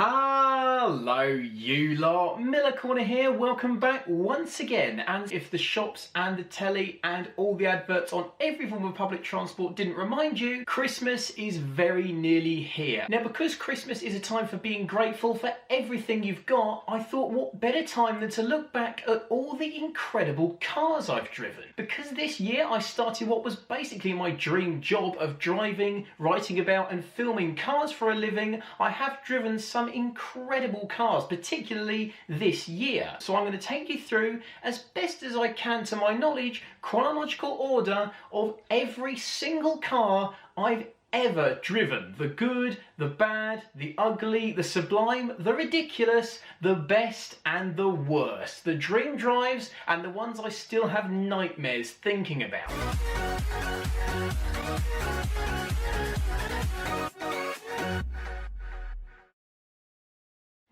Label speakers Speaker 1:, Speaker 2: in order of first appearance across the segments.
Speaker 1: Hello you lot, Miller Corner here, welcome back once again. And if the shops and the telly and all the adverts on every form of public transport didn't remind you, Christmas is very nearly here. Now because Christmas is a time for being grateful for everything you've got, I thought what better time than to look back at all the incredible cars I've driven. Because this year I started what was basically my dream job of driving, writing about and filming cars for a living. I have driven some incredible cars, particularly this year. So I'm going to take you through, as best as I can to my knowledge, chronological order of every single car I've ever driven. The good, the bad, the ugly, the sublime, the ridiculous, the best and the worst. The dream drives and the ones I still have nightmares thinking about.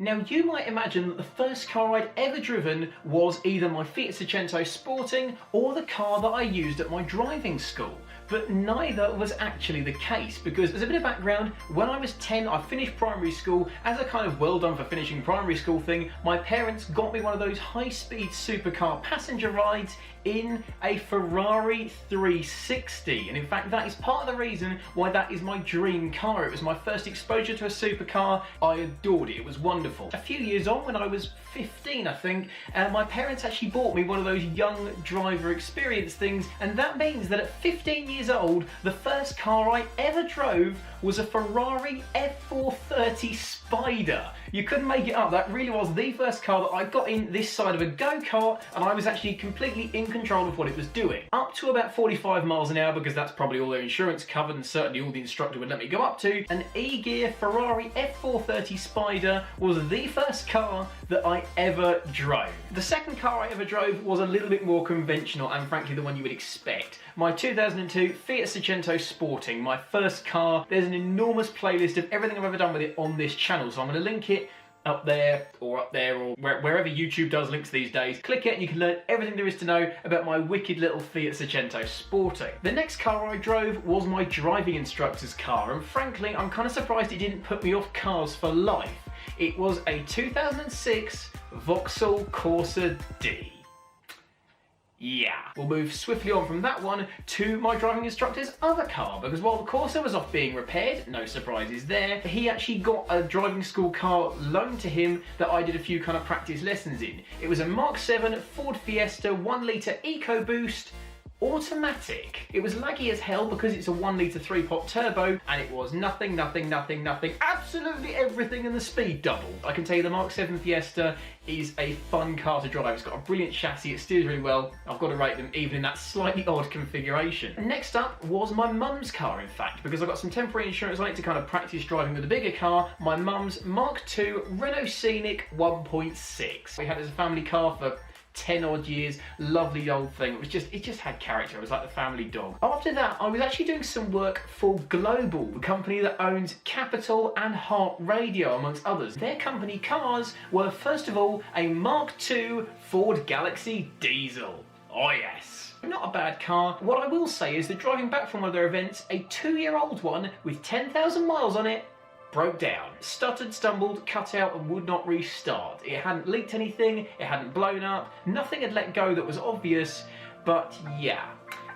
Speaker 1: Now you might imagine that the first car I'd ever driven was either my Fiat Seicento Sporting or the car that I used at my driving school. But neither was actually the case, because as a bit of background, when I was 10 I finished primary school. As a kind of well done for finishing primary school thing, my parents got me one of those high-speed supercar passenger rides in a Ferrari 360, and in fact that is part of the reason why that is my dream car. It was my first exposure to a supercar. I adored it, it was wonderful. A few years on, when I was 15 I think, my parents actually bought me one of those young driver experience things, and that means that at 15 years old the first car I ever drove was a Ferrari F430 Spider. You couldn't make it up, that really was the first car that I got in this side of a go-kart, and I was actually completely in control of what it was doing. Up to about 45 miles an hour, because that's probably all their insurance covered and certainly all the instructor would let me go up to. An E-gear Ferrari F430 Spider was the first car that I ever drove. The second car I ever drove was a little bit more conventional and frankly the one you would expect. My 2002 Fiat Seicento Sporting, my first car. There's an enormous playlist of everything I've ever done with it on this channel, so I'm going to link it up there or wherever YouTube does links these days. Click it and you can learn everything there is to know about my wicked little Fiat Seicento Sporting. The next car I drove was my driving instructor's car, and frankly I'm kind of surprised it didn't put me off cars for life. It was a 2006 Vauxhall Corsa D. Yeah, we'll move swiftly on from that one to my driving instructor's other car, because while the Corsa was off being repaired, no surprises there, he actually got a driving school car loaned to him that I did a few kind of practice lessons in. It was a Mark 7 Ford Fiesta 1 litre EcoBoost automatic. It was laggy as hell because it's a 1 litre 3-pot turbo, and it was nothing, absolutely everything, and the speed doubled. I can tell you the Mark 7 Fiesta is a fun car to drive. It's got a brilliant chassis, it steers really well. I've got to rate them even in that slightly odd configuration. Next up was my mum's car, in fact, because I got some temporary insurance on it to kind of practice driving with a bigger car. My mum's Mark II Renault Scenic 1.6. We had it as a family car for 10 odd years, lovely old thing. It just had character. It was like the family dog. After that, I was actually doing some work for Global, the company that owns Capital and Heart Radio, amongst others. Their company cars were, first of all, a Mark II Ford Galaxy Diesel. Oh yes. Not a bad car. What I will say is that driving back from one of their events, a 2-year-old one with 10,000 miles on it broke down. Stuttered, stumbled, cut out and would not restart. It hadn't leaked anything, it hadn't blown up, nothing had let go that was obvious, but yeah.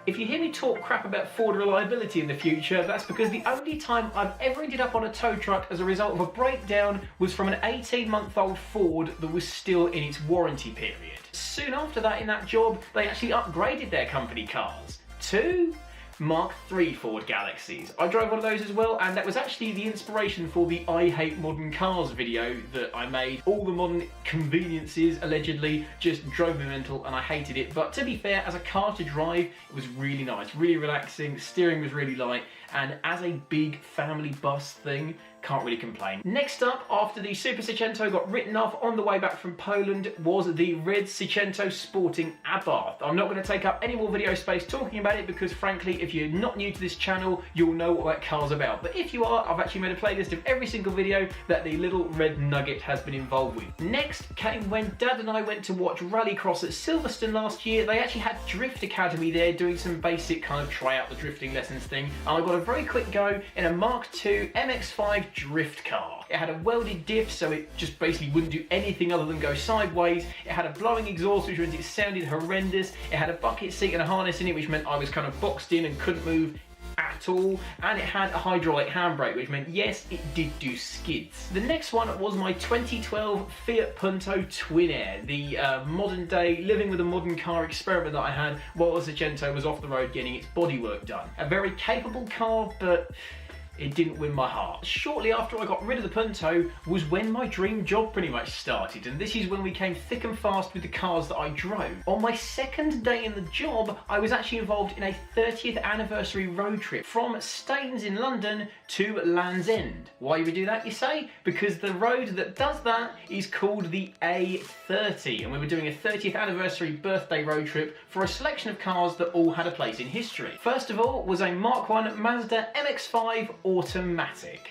Speaker 1: If you hear me talk crap about Ford reliability in the future, that's because the only time I've ever ended up on a tow truck as a result of a breakdown was from an 18-month-old Ford that was still in its warranty period. Soon after that in that job, they actually upgraded their company cars to Mark III Ford Galaxies. I drove one of those as well, and that was actually the inspiration for the I Hate Modern Cars video that I made. All the modern conveniences allegedly just drove me mental and I hated it, but to be fair, as a car to drive, it was really nice, really relaxing, steering was really light, and as a big family bus thing, can't really complain. Next up, after the Super Seicento got written off on the way back from Poland, was the Red Seicento Sporting Abarth. I'm not going to take up any more video space talking about it because frankly, if you're not new to this channel, you'll know what that car's about. But if you are, I've actually made a playlist of every single video that the little red nugget has been involved with. Next came when Dad and I went to watch Rallycross at Silverstone last year. They actually had Drift Academy there doing some basic kind of try out the drifting lessons thing, and I got a very quick go in a Mark II MX-5 drift car. It had a welded diff, so it just basically wouldn't do anything other than go sideways. It had a blowing exhaust, which meant it sounded horrendous. It had a bucket seat and a harness in it, which meant I was kind of boxed in and couldn't move at all, and it had a hydraulic handbrake, which meant yes, it did do skids. The next one was my 2012 Fiat Punto Twin Air, the modern day living with a modern car experiment that I had while the Seicento was off the road getting its bodywork done. A very capable car, but it didn't win my heart. Shortly after I got rid of the Punto was when my dream job pretty much started, and this is when we came thick and fast with the cars that I drove. On my second day in the job, I was actually involved in a 30th anniversary road trip from Staines in London to Land's End. Why do we do that, you say? Because the road that does that is called the A30, and we were doing a 30th anniversary birthday road trip for a selection of cars that all had a place in history. First of all was a Mark I Mazda MX-5 automatic.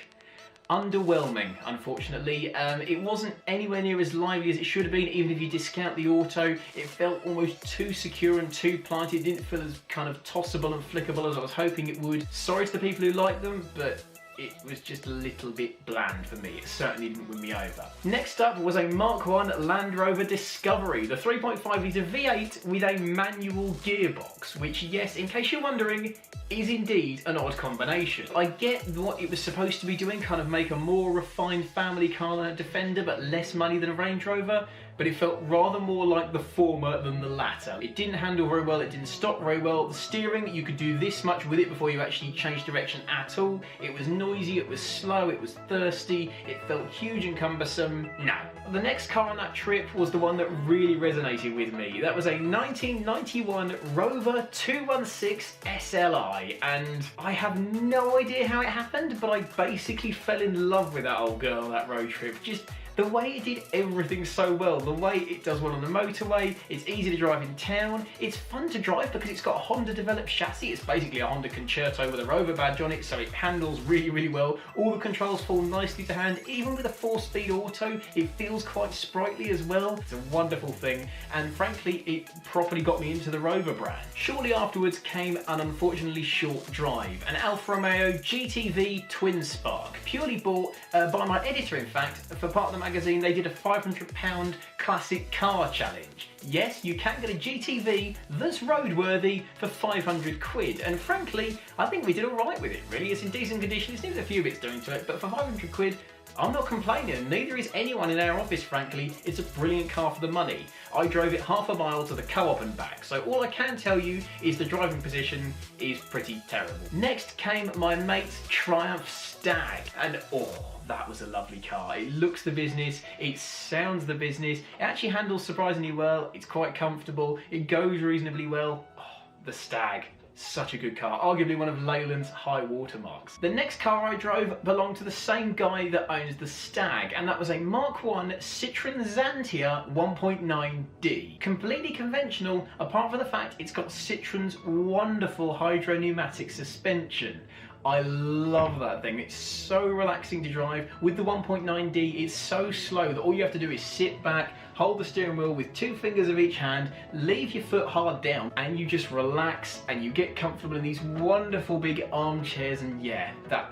Speaker 1: Underwhelming, unfortunately. It wasn't anywhere near as lively as it should have been, even if you discount the auto. It felt almost too secure and too planted. It didn't feel as kind of tossable and flickable as I was hoping it would. Sorry to the people who like them, but it was just a little bit bland for me. It certainly didn't win me over. Next up was a Mark I Land Rover Discovery, the 3.5 litre V8 with a manual gearbox, which, yes, in case you're wondering, is indeed an odd combination. I get what it was supposed to be doing, kind of make a more refined family car than a Defender, but less money than a Range Rover, but it felt rather more like the former than the latter. It didn't handle very well, it didn't stop very well. The steering, you could do this much with it before you actually changed direction at all. It was noisy, it was slow, it was thirsty, it felt huge and cumbersome. No. The next car on that trip was the one that really resonated with me. That was a 1991 Rover 216 SLI, and I have no idea how it happened, but I basically fell in love with that old girl on that road trip. Just the way it did everything so well, the way it does well on the motorway, it's easy to drive in town, it's fun to drive because it's got a Honda developed chassis, it's basically a Honda Concerto with a Rover badge on it, so it handles really, really well. All the controls fall nicely to hand, even with a 4-speed auto, it feels quite sprightly as well. It's a wonderful thing, and frankly, it properly got me into the Rover brand. Shortly afterwards came an unfortunately short drive, an Alfa Romeo GTV Twin Spark, purely bought by my editor, in fact, for part of the magazine. They did a £500 classic car challenge. Yes, you can get a GTV that's roadworthy for 500 quid, and frankly, I think we did alright with it, really. It's in decent condition, it needs a few bits doing to it, but for 500 quid, I'm not complaining, neither is anyone in our office, frankly. It's a brilliant car for the money. I drove it half a mile to the co-op and back, so all I can tell you is the driving position is pretty terrible. Next came my mate's Triumph Stag, and oh, that was a lovely car. It looks the business, it sounds the business, it actually handles surprisingly well, it's quite comfortable, it goes reasonably well. Oh, the Stag. Such a good car, arguably one of Leyland's high watermarks. The next car I drove belonged to the same guy that owns the Stag, and that was a Mark I Citroën Xantia 1.9D. Completely conventional, apart from the fact it's got Citroën's wonderful hydro pneumatic suspension. I love that thing, it's so relaxing to drive. With the 1.9D, it's so slow that all you have to do is sit back, hold the steering wheel with 2 fingers of each hand, leave your foot hard down, and you just relax and you get comfortable in these wonderful big armchairs, and yeah, that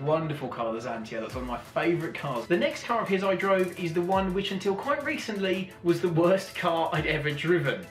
Speaker 1: wonderful car, the Xantia. That's one of my favourite cars. The next car of his I drove is the one which until quite recently was the worst car I'd ever driven.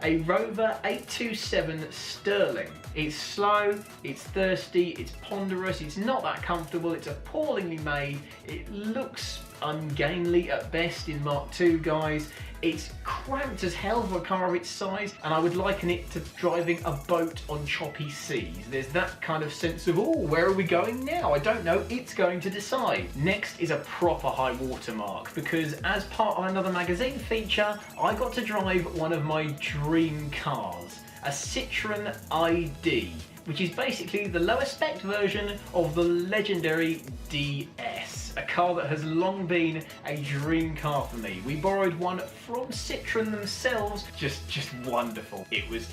Speaker 1: A Rover 827 Sterling. It's slow, it's thirsty, it's ponderous, it's not that comfortable, it's appallingly made, it looks ungainly at best in Mark II guise. It's cramped as hell for a car of its size, and I would liken it to driving a boat on choppy seas. There's that kind of sense of, oh, where are we going now? I don't know, it's going to decide. Next is a proper high watermark, because as part of another magazine feature, I got to drive one of my dream cars, a Citroën ID, which is basically the lower spec version of the legendary DS, a car that has long been a dream car for me. We borrowed one from Citroën themselves, just wonderful. It was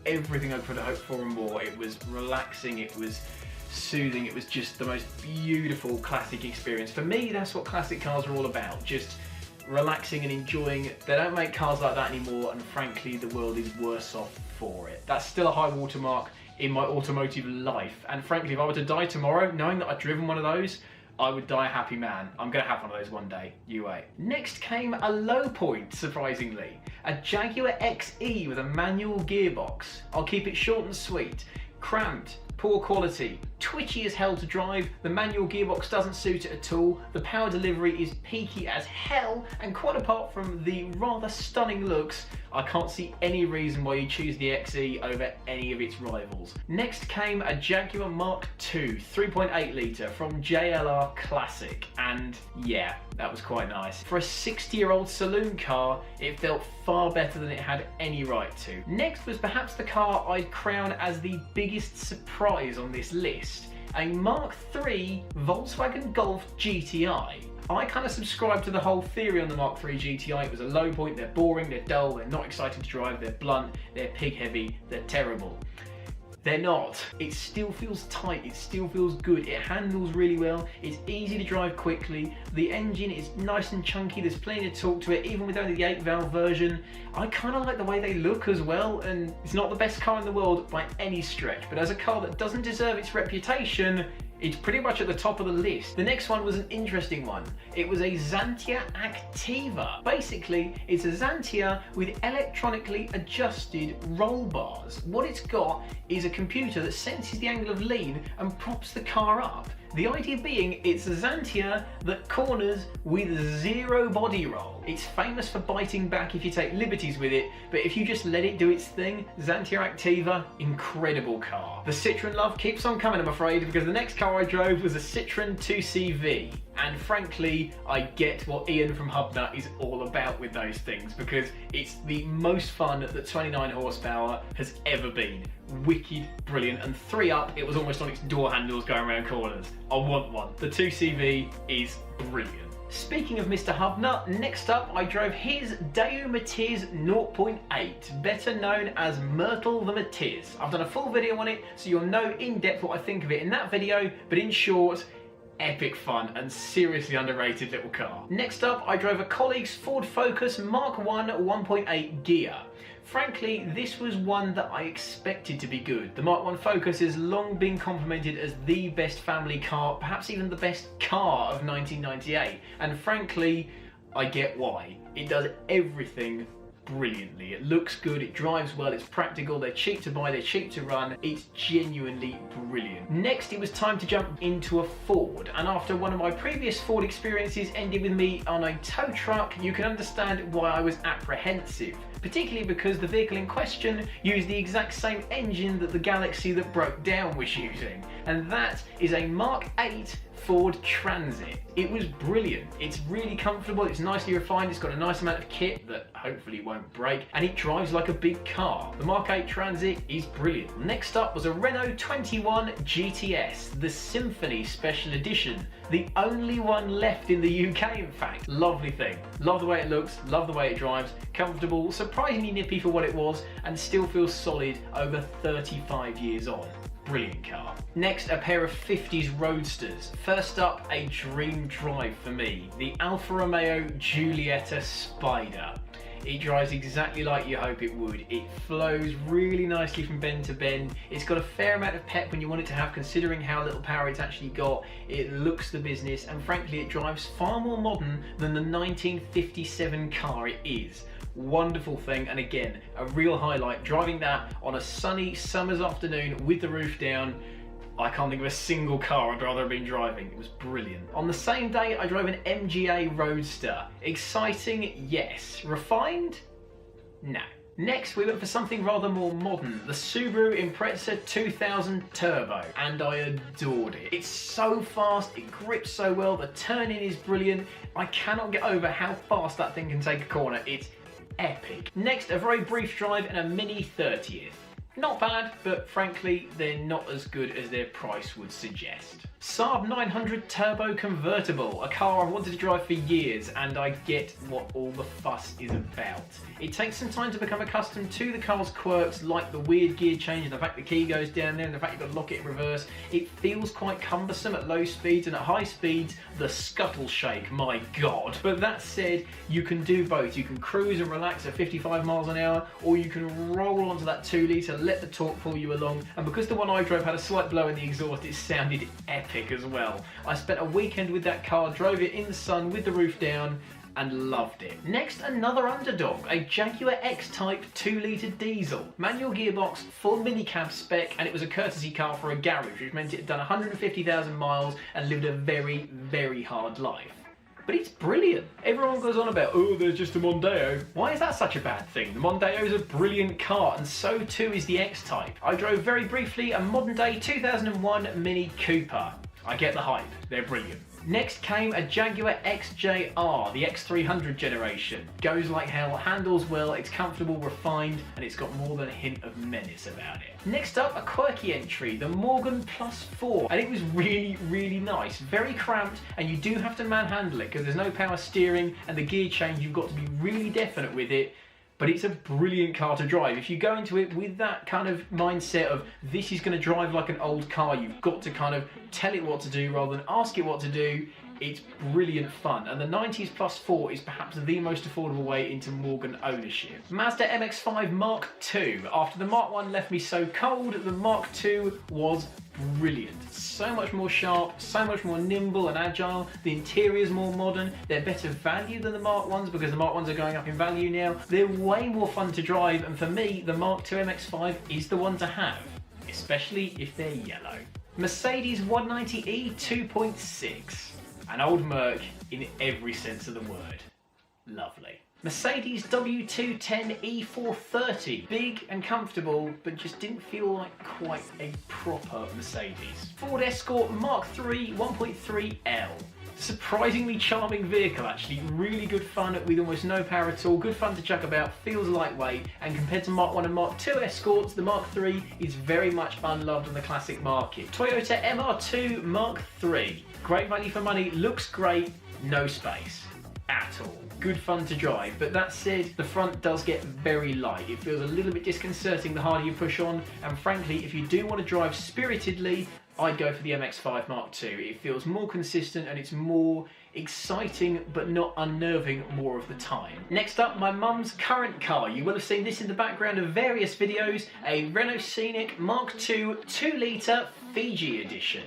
Speaker 1: everything I could have hoped for and more. It was relaxing, it was soothing, it was just the most beautiful classic experience. For me, that's what classic cars are all about, just relaxing and enjoying. They don't make cars like that anymore, and frankly the world is worse off for it. That's still a high watermark. in my automotive life. And frankly, if I were to die tomorrow, knowing that I'd driven one of those, I would die a happy man. I'm gonna have one of those one day, you wait. Next came a low point, surprisingly. A Jaguar XE with a manual gearbox. I'll keep it short and sweet. Cramped, poor quality, twitchy as hell to drive, the manual gearbox doesn't suit it at all, the power delivery is peaky as hell, and quite apart from the rather stunning looks, I can't see any reason why you choose the XE over any of its rivals. Next came a Jaguar Mark II 3.8 litre from JLR Classic, and yeah, that was quite nice. For a 60-year-old saloon car, it felt far better than it had any right to. Next was perhaps the car I'd crown as the biggest surprise on this list, a Mark III Volkswagen Golf GTI. I kind of subscribe to the whole theory on the Mark III GTI. It was a low point, they're boring, they're dull, they're not exciting to drive, they're blunt, they're pig heavy, they're terrible. They're not. It still feels tight, it still feels good, it handles really well, it's easy to drive quickly, the engine is nice and chunky, there's plenty to talk to it, even with only the 8-valve version. I kind of like the way they look as well, and it's not the best car in the world by any stretch, but as a car that doesn't deserve its reputation, it's pretty much at the top of the list. The next one was an interesting one. It was a Xantia Activa. Basically, it's a Xantia with electronically adjusted roll bars. What it's got is a computer that senses the angle of lean and props the car up. The idea being, it's a Xantia that corners with zero body roll. It's famous for biting back if you take liberties with it, but if you just let it do its thing, Xantia Activa, incredible car. The Citroen love keeps on coming, I'm afraid, because the next car I drove was a Citroen 2CV. And frankly, I get what Ian from Hubnut is all about with those things, because it's the most fun that 29 horsepower has ever been. Wicked, brilliant, and 3 up, it was almost on its door handles going around corners. I want one. The 2CV is brilliant. Speaking of Mr. Hubnut, next up I drove his Daewoo Matiz 0.8, better known as Myrtle the Matiz. I've done a full video on it, so you'll know in depth what I think of it in that video, but in short, epic fun and seriously underrated little car. Next up, I drove a colleague's Ford Focus Mark 1 1.8 gear. Frankly, this was one that I expected to be good. The Mark 1 Focus has long been complimented as the best family car, perhaps even the best car of 1998. And frankly, I get why. It does everything brilliantly. It looks good, it drives well, it's practical, they're cheap to buy, they're cheap to run. It's genuinely brilliant. Next, it was time to jump into a Ford, and after one of my previous Ford experiences ended with me on a tow truck, you can understand why I was apprehensive. Particularly because the vehicle in question used the exact same engine that the Galaxy that broke down was using, and that is a Mark 8 Ford Transit. It was brilliant. It's really comfortable, it's nicely refined, it's got a nice amount of kit that hopefully won't break, and it drives like a big car. The Mark 8 Transit is brilliant. Next up was a Renault 21 GTS, the Symphony Special Edition. The only one left in the UK, in fact. Lovely thing. Love the way it looks, love the way it drives, comfortable, surprisingly nippy for what it was, and still feels solid over 35 years on. Brilliant car. Next, a pair of 50s roadsters. First up, a dream drive for me, the Alfa Romeo Giulietta Spider. It drives exactly like you hope it would. It flows really nicely from bend to bend. It's got a fair amount of pep when you want it to have, considering how little power it's actually got. It looks the business, and frankly it drives far more modern than the 1957 car it is. Wonderful thing, and again, a real highlight, driving that on a sunny summer's afternoon with the roof down. I can't think of a single car I'd rather have been driving. It was brilliant. On the same day, I drove an MGA Roadster. Exciting, yes. Refined? No. Next, we went for something rather more modern, the Subaru Impreza 2000 Turbo, and I adored it. It's so fast, it grips so well, the turning is brilliant. I cannot get over how fast that thing can take a corner. It's epic. Next, a very brief drive in a Mini 30th. Not bad, but frankly, they're not as good as their price would suggest. Saab 900 Turbo Convertible, a car I've wanted to drive for years, and I get what all the fuss is about. It takes some time to become accustomed to the car's quirks, like the weird gear change and the fact the key goes down there and the fact you've got to lock it in reverse. It feels quite cumbersome at low speeds, and at high speeds, the scuttle shake, my god. But that said, you can do both. You can cruise and relax at 55 miles an hour, or you can roll onto that 2 litre, let the torque pull you along, and because the one I drove had a slight blow in the exhaust, it sounded epic as well. I spent a weekend with that car, drove it in the sun with the roof down, and loved it. Next, another underdog, a Jaguar X-Type 2 litre diesel. Manual gearbox, full minicab spec, and it was a courtesy car for a garage, which meant it had done 150,000 miles and lived a very, very hard life. But it's brilliant. Everyone goes on about, oh, there's just a Mondeo. Why is that such a bad thing? The Mondeo is a brilliant car, and so too is the X-Type. I drove very briefly a modern day 2001 Mini Cooper. I get the hype, they're brilliant. Next came a Jaguar XJR, the X300 generation. Goes like hell, handles well, it's comfortable, refined, and it's got more than a hint of menace about it. Next up, a quirky entry, the Morgan Plus 4, and it was really, really nice. Very cramped, and you do have to manhandle it because there's no power steering, and the gear change, you've got to be really definite with it. But it's a brilliant car to drive. If you go into it with that kind of mindset of this is going to drive like an old car, you've got to kind of tell it what to do rather than ask it what to do, it's brilliant fun. And the 90s Plus 4 is perhaps the most affordable way into Morgan ownership. Mazda MX-5 Mark II. After the Mark I left me so cold, the Mark II was brilliant. So much more sharp, so much more nimble and agile. The interior's more modern. They're better value than the Mark Is because the Mark Is are going up in value now. They're way more fun to drive, and for me, the Mark II MX-5 is the one to have, especially if they're yellow. Mercedes 190e 2.6. An old Merc in every sense of the word. Lovely. Mercedes W210 E430. Big and comfortable, but just didn't feel like quite a proper Mercedes. Ford Escort Mark III 1.3L. Surprisingly charming vehicle actually, really good fun with almost no power at all, good fun to chuck about, feels lightweight, and compared to Mark I and Mark II Escorts, the Mark III is very much unloved on the classic market. Toyota MR2 Mark III. Great value for money, looks great, no space at all. Good fun to drive, but that said, the front does get very light. It feels a little bit disconcerting the harder you push on, and frankly, if you do want to drive spiritedly, I'd go for the MX-5 Mark II. It feels more consistent and it's more exciting but not unnerving more of the time. Next up, my mum's current car. You will have seen this in the background of various videos, a Renault Scenic Mark II 2 litre Fiji edition.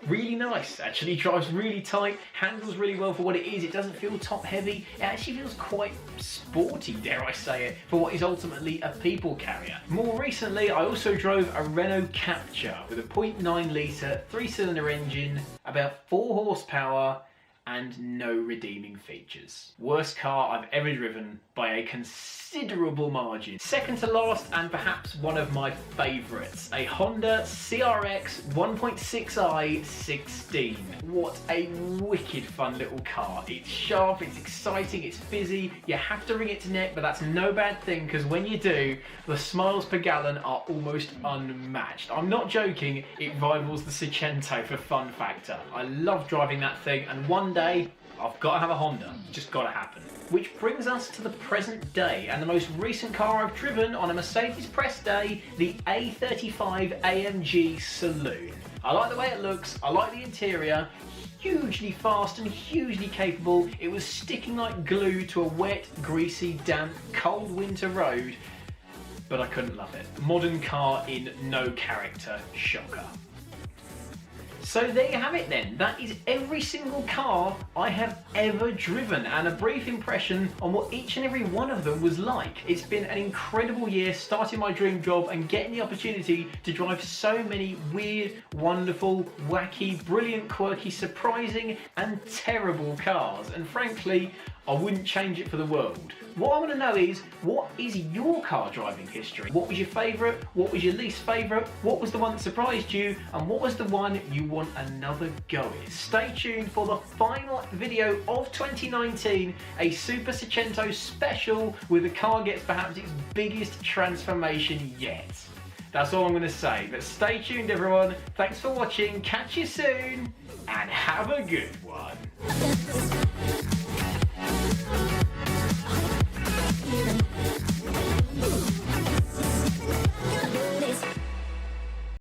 Speaker 1: Really nice, actually, drives really tight, handles really well for what it is, it doesn't feel top heavy, it actually feels quite sporty, dare I say it, for what is ultimately a people carrier. More recently, I also drove a Renault Captur with a 0.9 litre 3-cylinder engine, about 4 horsepower, and no redeeming features. Worst car I've ever driven by a considerable margin. Second to last, and perhaps one of my favourites, a Honda CRX 1.6i 16. What a wicked fun little car. It's sharp, it's exciting, it's fizzy, you have to wring it to neck, but that's no bad thing because when you do, the smiles per gallon are almost unmatched. I'm not joking, it rivals the Seicento for fun factor. I love driving that thing, and one day I've got to have a Honda. It's just got to happen. Which brings us to the present day, and the most recent car I've driven on a Mercedes press day, the A35 AMG Saloon. I like the way it looks, I like the interior, hugely fast and hugely capable. It was sticking like glue to a wet, greasy, damp, cold winter road, but I couldn't love it. Modern car in no character, shocker. So there you have it then, that is every single car I have ever driven and a brief impression on what each and every one of them was like. It's been an incredible year starting my dream job and getting the opportunity to drive so many weird, wonderful, wacky, brilliant, quirky, surprising and terrible cars, and frankly, I wouldn't change it for the world. What I want to know is, what is your car driving history? What was your favourite? What was your least favourite? What was the one that surprised you? And what was the one you want another go at? Stay tuned for the final video of 2019, a Super Seicento special where the car gets perhaps its biggest transformation yet. That's all I'm going to say. But stay tuned, everyone. Thanks for watching. Catch you soon, and have a good one.